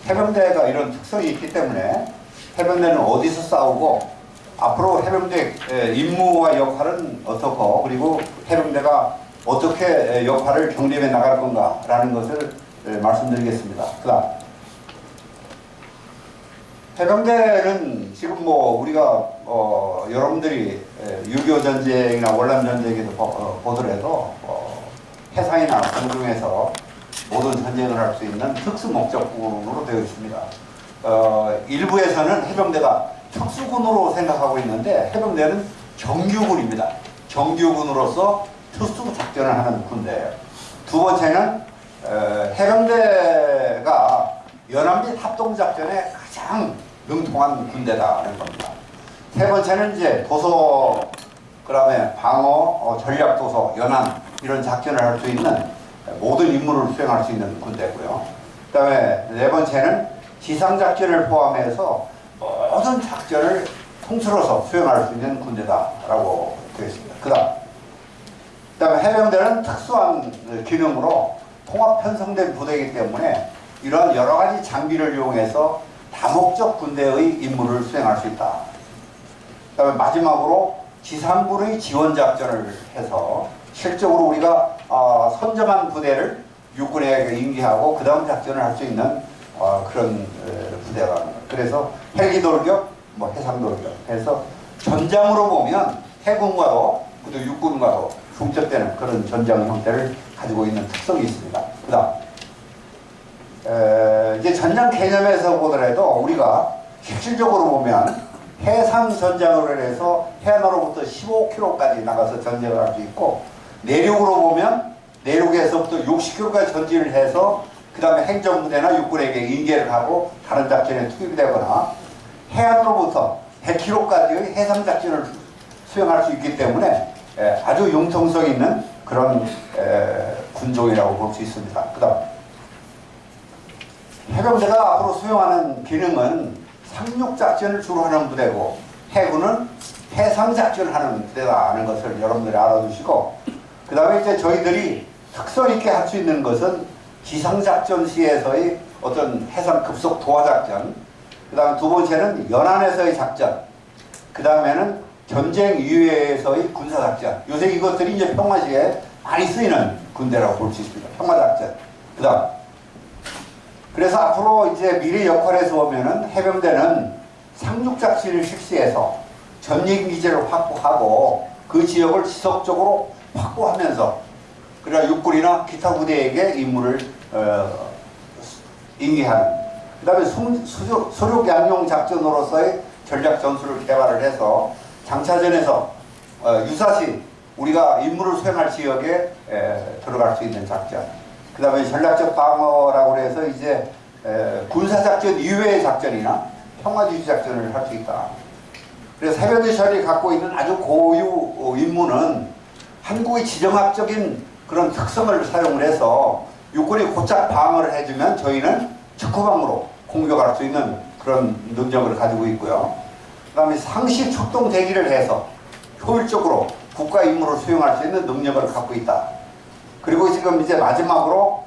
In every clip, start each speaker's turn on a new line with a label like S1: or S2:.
S1: 해병대가 이런 특성이 있기 때문에 해병대는 어디서 싸우고 앞으로 해병대 임무와 역할은 어떻고 그리고 해병대가 어떻게 역할을 정립해 나갈 건가라는 것을 말씀드리겠습니다. 그다음 해병대는 지금 뭐 우리가 여러분들이 6.25 전쟁이나 월남 전쟁에도 보더라도 해상이나 공중에서 모든 전쟁을 할 수 있는 특수 목적군으로 되어 있습니다. 일부에서는 해병대가 특수군으로 생각하고 있는데 해병대는 정규군입니다. 정규군으로서 특수 작전을 하는 군대예요. 두 번째는 해병대가 연합 및 합동작전에 가장 능통한 군대다는 겁니다. 세 번째는 이제 도서, 그 다음에 방어, 전략도서, 연안 이런 작전을 할 수 있는 모든 임무를 수행할 수 있는 군대고요. 그 다음에 네 번째는 지상작전을 포함해서 모든 작전을 통틀어서 수행할 수 있는 군대다라고 되어 있습니다. 그 다음에 해병대는 특수한 기능으로 통합 편성된 부대이기 때문에 이런 여러 가지 장비를 이용해서 다목적 군대의 임무를 수행할 수 있다. 그 다음에 마지막으로 지상군의 지원작전을 해서 실적으로 우리가 선점한 부대를 육군에게 인계하고 그 다음 작전을 할 수 있는 그런 부대가 그래서 헬기 돌격, 해상 돌격 해서 전장으로 보면 해군과도 그리고 육군과도 중첩되는 그런 전장 형태를 가지고 있는 특성이 있습니다. 그 다음 이제 전장 개념에서 보더라도 우리가 실질적으로 보면 해상 전장으로 해서 해안으로부터 15km까지 나가서 전쟁을 할 수 있고 내륙으로 보면 내륙에서부터 60km까지 전진을 해서 그 다음에 행정부대나 육군에게 인계를 하고 다른 작전에 투입이 되거나 해안으로부터 100km까지의 해상작전을 수행할 수 있기 때문에 아주 융통성 있는 그런 군종이라고 볼 수 있습니다. 그 다음 해병대가 앞으로 수행하는 기능은 상륙작전을 주로 하는 부대고 해군은 해상작전을 하는 부대라는 것을 여러분들이 알아두시고 그 다음에 이제 저희들이 특성 있게 할 수 있는 것은 지상작전 시에서의 어떤 해상 급속 도하작전 그 다음 두 번째는 연안에서의 작전 그 다음에는 전쟁 이외에서의 군사작전 요새 이것들이 이제 평화시에 많이 쓰이는 군대라고 볼 수 있습니다. 평화작전 그 다음 그래서 앞으로 이제 미래 역할에서 보면은 해병대는 상륙작전을 실시해서 전쟁기지를 확보하고 그 지역을 지속적으로 확보하면서 그러나 육군이나 기타 부대에게 임무를 인계하는 그 다음에 수륙 양용 작전으로서의 전략 전술을 개발을 해서 장차전에서 유사시 우리가 임무를 수행할 지역에 들어갈 수 있는 작전 그 다음에 전략적 방어라고 해서 이제 군사작전 이외의 작전이나 평화주의 작전을 할 수 있다. 그래서 해병대철이 갖고 있는 아주 고유 임무는 한국의 지정학적인 그런 특성을 사용을 해서 육군이 고작 방어를 해주면 저희는 적후방으로 공격할 수 있는 그런 능력을 가지고 있고요. 그 다음에 상시 출동 대기를 해서 효율적으로 국가 임무를 수행할 수 있는 능력을 갖고 있다. 그리고 지금 이제 마지막으로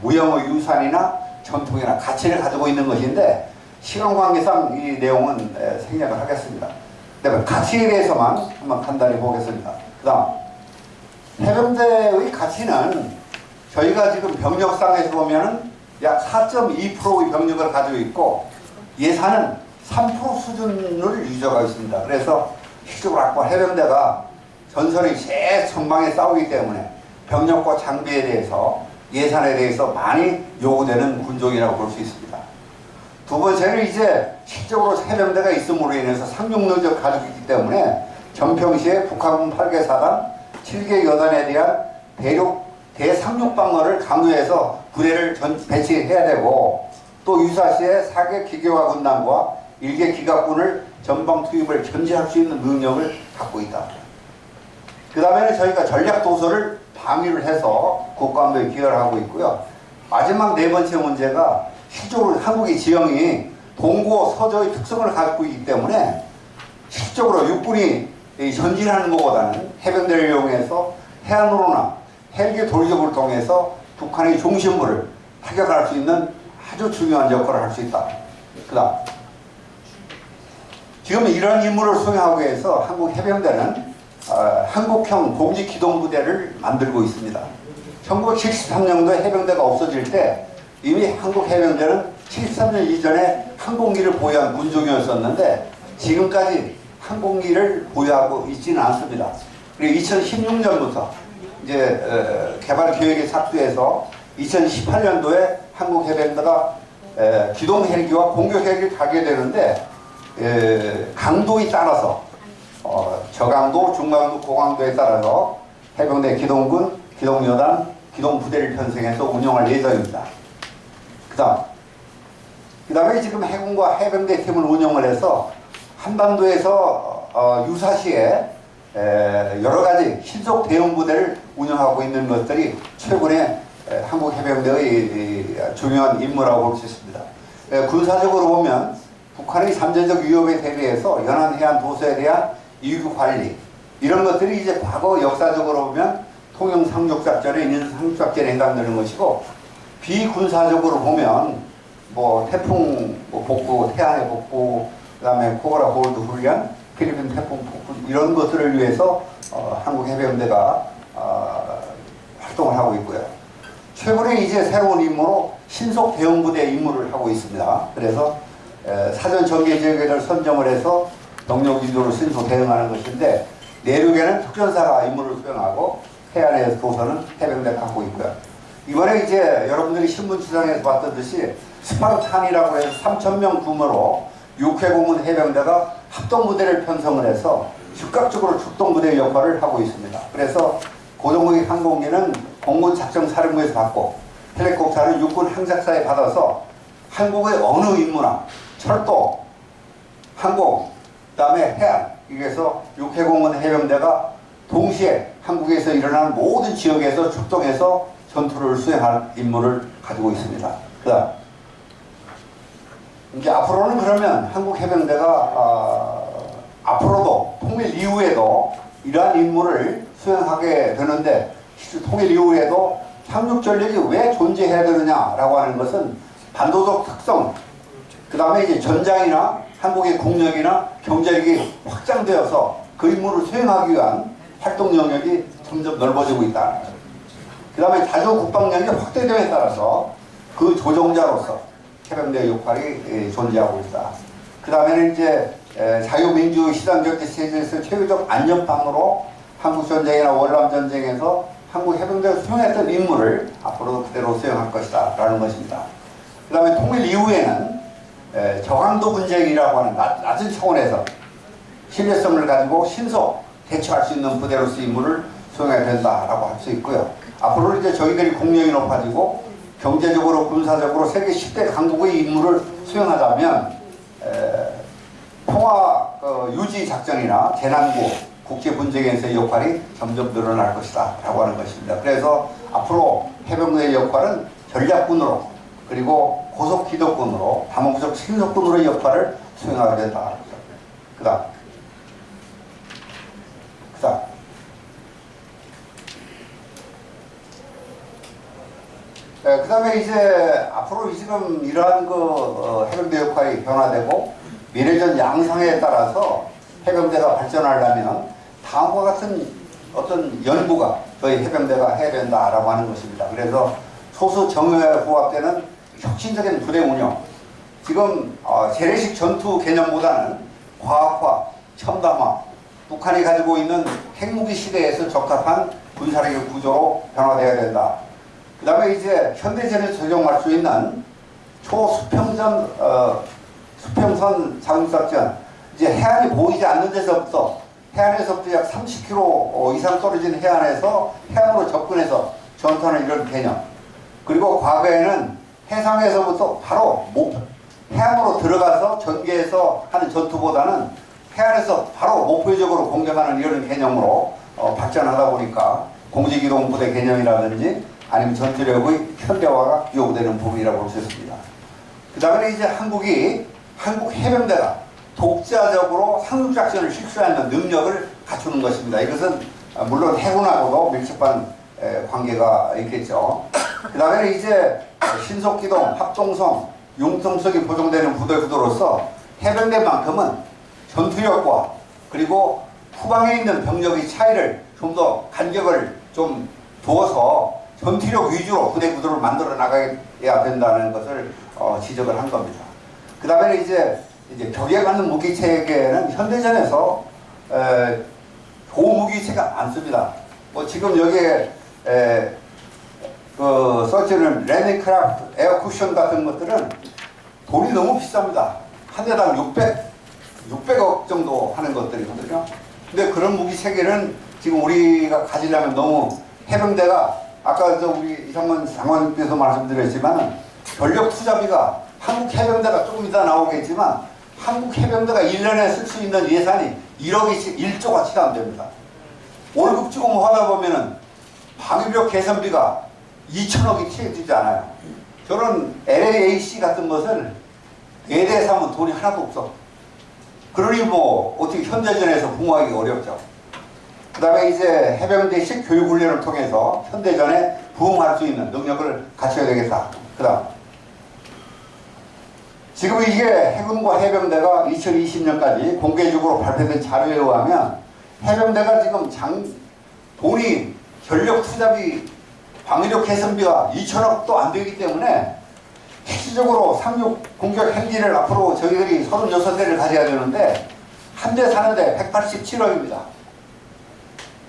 S1: 무형의 유산이나 전통이나 가치를 가지고 있는 것인데 시간 관계상 이 내용은 생략을 하겠습니다. 그다음에 가치에 대해서만 한번 간단히 보겠습니다. 그 다음 해병대의 가치는 저희가 지금 병력상에서 보면은 약 4.2%의 병력을 가지고 있고 예산은 3% 수준을 유지하고 있습니다. 그래서 실적으로 아까 해병대가 전설의 최전방에 싸우기 때문에 병력과 장비에 대해서 예산에 대해서 많이 요구되는 군종이라고 볼 수 있습니다. 두 번째는 이제 실적으로 해병대가 있음으로 인해서 상륙 능력을 가지고 있기 때문에 전평시에 북한군 8개 사단 7개 여단에 대한 대상륙 방어를 강조해서 부대를 배치해야 되고 또 유사시에 4개 기계화 군단과 1개 기갑군을 전방 투입을 견제할 수 있는 능력을 갖고 있다. 그 다음에는 저희가 전략 도서를 방위를 해서 국가안보에 기여를 하고 있고요. 마지막 네 번째 문제가 실적으로 한국의 지형이 동고 서저의 특성을 갖고 있기 때문에 실적으로 육군이 전진하는 것보다는 해병대를 이용해서 해안으로나 헬기 돌격을 통해서 북한의 중심부를 타격할 수 있는 아주 중요한 역할을 할 수 있다. 그 다음, 지금 이런 임무를 수행하기 위해서 한국해병대는 한국형 공직기동부대를 만들고 있습니다. 1973년도에 해병대가 없어질 때 이미 한국해병대는 73년 이전에 항공기를 보유한 군종이었었는데 지금까지 항공기를 보유하고 있지는 않습니다. 그리고 2016년부터 이제 개발 계획에 착수해서 2018년도에 한국해병대가 기동 헬기와 공격 헬기를 가게 되는데 강도에 따라서 저강도, 중강도, 고강도에 따라서 해병대 기동군, 기동여단, 기동부대를 편성해서 운영할 예정입니다. 그 다음에 지금 해군과 해병대 팀을 운영을 해서 한반도에서 유사시에 여러 가지 신속 대응 부대를 운영하고 있는 것들이 최근에 한국 해병대의 중요한 임무라고 볼 수 있습니다. 군사적으로 보면 북한의 잠재적 위협에 대비해서 연안 해안 도서에 대한 이유 관리 이런 것들이 이제 과거 역사적으로 보면 통영 상륙작전에 있는 상륙작전에 해당되는 것이고 비군사적으로 보면 뭐 태풍 복구, 태안의 복구, 그다음에 코브라 골드 훈련, 필리핀 태풍 복구 이런 것들을 위해서 한국 해병대가 활동을 하고 있고요. 최근에 이제 새로운 임무로 신속 대응 부대 임무를 하고 있습니다. 그래서 사전 전개 지역을 선정을 해서 병력 위주로 신속 대응하는 것인데 내륙에는 특전사가 임무를 수행하고 해안의 도서는 해병대가 하고 있고요. 이번에 이제 여러분들이 신문 추장에서 봤던 듯이 스파르탄이라고 해서 3,000명 규모로 육해공군 해병대가 합동부대를 편성을 해서 즉각적으로 출동부대 역할을 하고 있습니다. 그래서 고정무기 항공기는 공군작전사령부에서 받고 헬리콥터는 육군 항작사에 받아서 한국의 어느 임무나 철도, 항공, 그 다음에 해안 여기에서 육해공군 해병대가 동시에 한국에서 일어나는 모든 지역에서 출동해서 전투를 수행할 임무를 가지고 있습니다. 그 다음 이제 앞으로는 그러면 한국 해병대가 앞으로도 통일 이후에도 이러한 임무를 수행하게 되는데 통일 이후에도 상륙전력이 왜 존재해야 되느냐라고 하는 것은 반도적 특성, 그 다음에 이제 전장이나 한국의 국력이나 경제력이 확장되어서 그 임무를 수행하기 위한 활동 영역이 점점 넓어지고 있다. 그 다음에 자주 국방력이 확대됨에 따라서 그 조종자로서 해병대 역할이 존재하고 있다. 그 다음에는 이제 자유민주 시장경제 체제에서 최고적 안전망으로 한국전쟁이나 월남전쟁에서 한국 해병대가 수행했던 임무를 앞으로도 그대로 수행할 것이다 라는 것입니다. 그 다음에 통일 이후에는 저강도 분쟁이라고 하는 낮은 차원에서 신뢰성을 가지고 신속 대처할 수 있는 부대로서 임무를 수행해야 된다라고 할 수 있고요. 앞으로 이제 저희들이 국력이 높아지고 경제적으로 군사적으로 세계 10대 강국의 임무를 수행하자면 평화 유지 작전이나 재난구 국제 분쟁에서의 역할이 점점 늘어날 것이다 라고 하는 것입니다. 그래서 앞으로 해병대의 역할은 전략군으로 그리고 고속기동군으로 다목적 신속군으로의 역할을 수행하게 된다. 그 다음 그 다음에 이제 앞으로 지금 이러한 해병대 역할이 변화되고 미래전 양상에 따라서 해병대가 발전하려면 다음과 같은 어떤 연구가 저희 해병대가 해야 된다라고 하는 것입니다. 그래서 소수 정예에 부합되는 혁신적인 부대 운영, 지금 재래식 전투 개념보다는 과학화, 첨단화, 북한이 가지고 있는 핵무기 시대에서 적합한 군사력의 구조로 변화되어야 된다. 그 다음에 이제 현대전에서 적용할 수 있는 초수평선, 수평선 상륙작전, 이제 해안이 보이지 않는 데서부터 해안에서부터 약 30km 이상 떨어진 해안에서 해안으로 접근해서 전투하는 이런 개념. 그리고 과거에는 해상에서부터 바로 해안으로 들어가서 전개해서 하는 전투보다는 해안에서 바로 목표적으로 공격하는 이런 개념으로 발전하다 보니까 공직이동부대 개념이라든지 아니면 전투력의 현대화가 요구되는 부분이라고 볼 수 있습니다. 그 다음에 이제 한국 해병대가 독자적으로 상륙작전을 실시하는 능력을 갖추는 것입니다. 이것은 물론 해군하고도 밀접한 관계가 있겠죠. 그 그 다음에 이제 신속기동, 합동성, 융통성이 보존되는 부대 구도로서 해병대만큼은 전투력과 그리고 후방에 있는 병력의 차이를 좀 더 간격을 좀 두어서 전투력 위주로 부대 구도를 만들어 나가야 된다는 것을 지적을 한 겁니다. 그 다음에 이제 벽에 맞는 무기 체계는 현대전에서 고무기체가 많습니다. 뭐 지금 여기에 써지는 랜딩크래프트, 에어쿠션 같은 것들은 돈이 너무 비쌉니다. 한 대당 600억 정도 하는 것들이거든요. 근데 그런 무기 체계는 지금 우리가 가지려면 너무 해병대가 아까 우리 이상문 장관님께서 말씀드렸지만 전력 투자비가 한국 해병대가 조금 이따 나오겠지만 한국 해병대가 1년에 쓸 수 있는 예산이 1억이 1조가 채 안 됩니다. 월급 주고 하다 보면은 방위력 개선비가 2천억이 채 되지 않아요. 저는 LAAC 같은 것을 4대 사면 돈이 하나도 없어. 그러니 뭐 어떻게 현대전에서 부응하기 어렵죠. 그 다음에 이제 해병대식 교육훈련을 통해서 현대전에 부응할 수 있는 능력을 갖춰야 되겠다. 그 다음 지금 이게 해군과 해병대가 2020년까지 공개적으로 발표된 자료에 의하면 해병대가 지금 돈이 전력 투자비 방위력 개선비가 2천억도 안 되기 때문에 실질적으로 상륙 공격 헬기를 앞으로 저희들이 36대를 가져야 되는데 한 대 사는데 187억입니다.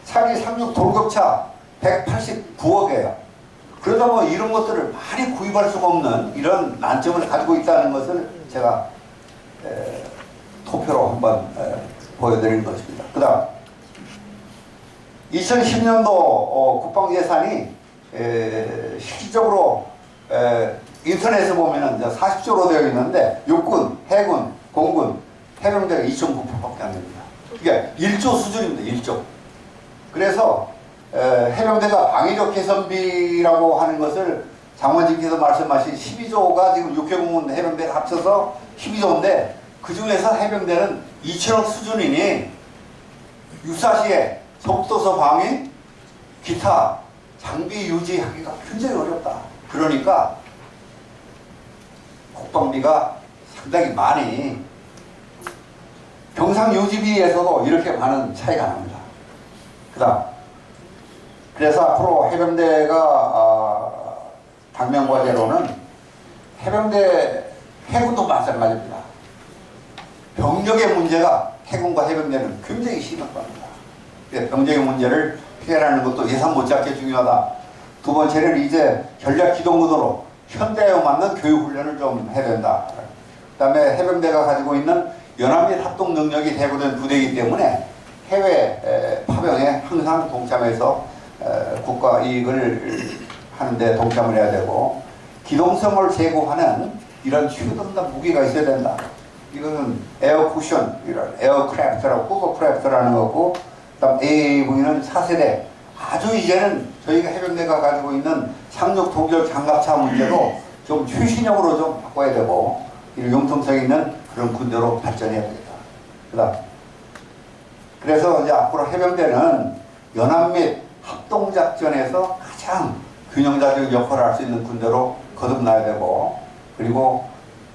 S1: 차기 상륙 돌격차 189억이에요. 그러다 뭐 이런 것들을 많이 구입할 수가 없는 이런 난점을 가지고 있다는 것을 제가 토표로 한번 보여드린 것입니다. 그 다음 2010년도 국방 예산이 실질적으로 인터넷에 보면은 40조로 되어 있는데 육군, 해군, 공군, 해병대가 2.9%밖에 안 됩니다. 이게 1조 수준입니다. 1조. 그래서 해병대가 방위력 개선비라고 하는 것을 장관님께서 말씀하신 12조가 지금 육해공군 해병대가 합쳐서 12조인데 그 중에서 해병대는 2천억 수준이니 유사시에 적도서 방위, 기타 장비 유지하기가 굉장히 어렵다. 그러니까 국방비가 상당히 많이 병상 유지비에서도 이렇게 많은 차이가 납니다. 그 다음 그래서 앞으로 해병대가 당면과제로는 해병대 해군도 마찬가지입니다. 병력의 문제가 해군과 해병대는 굉장히 심한 겁니다. 병력의 문제를 해결하는 것도 예산 못지않게 중요하다. 두 번째는 이제 전략 기동구도로 현대에 맞는 교육훈련을 좀 해야 된다. 그 다음에 해병대가 가지고 있는 연합 및 합동 능력이 대부분 부대이기 때문에 해외 파병에 항상 동참해서 국가 이익을 하는데 동참을 해야 되고 기동성을 제고하는 이런 휴전단 무기가 있어야 된다. 이거는 에어쿠션, 이런 에어크래프트라고 호버크래프트라는 거고 그다음 AAV는 4세대 아주 이제는 저희가 해병대가 가지고 있는 상륙 동결 장갑차 문제도 좀 최신형으로 좀 바꿔야 되고 이런 융통성 있는 그런 군대로 발전해야 되겠다. 그다음 그래서 이제 앞으로 해병대는 연합 및 합동작전에서 가장 균형자적 역할을 할 수 있는 군대로 거듭나야 되고 그리고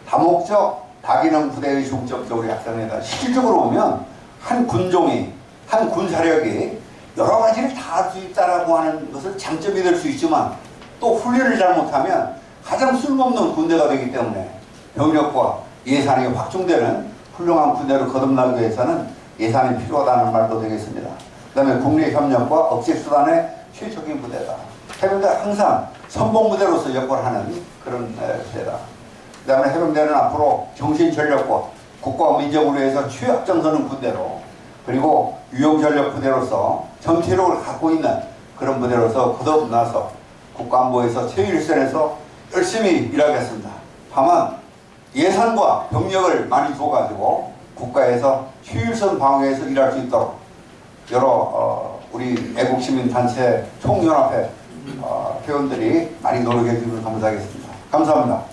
S1: 다목적 다기능 부대의 중점적으로 약상해다. 실질적으로 보면 한 군종이 한 군사력이 여러 가지를 다 할 수 있다라고 하는 것은 장점이 될 수 있지만 또 훈련을 잘못하면 가장 쓸모없는 군대가 되기 때문에 병력과 예산이 확충되는 훌륭한 군대로 거듭나기 위해서는 예산이 필요하다는 말도 되겠습니다. 그 다음에 국내협력과 억제수단의 최적인 부대다. 해병대가 항상 선봉부대로서 역할을 하는 그런 부대다. 그 다음에 해병대는 앞으로 정신전력과 국가와 민족을 위해서 취약점서는 군대로 그리고 유용전력 부대로서 전투력을 갖고 있는 그런 부대로서 거듭나서 국가안보에서 최일선에서 열심히 일하겠습니다. 다만 예산과 병력을 많이 줘가지고 국가에서 최일선 방어에서 일할 수 있도록 여러 우리 애국시민단체 총연합회 회원들이 많이 노력해 주시면 감사하겠습니다. 감사합니다.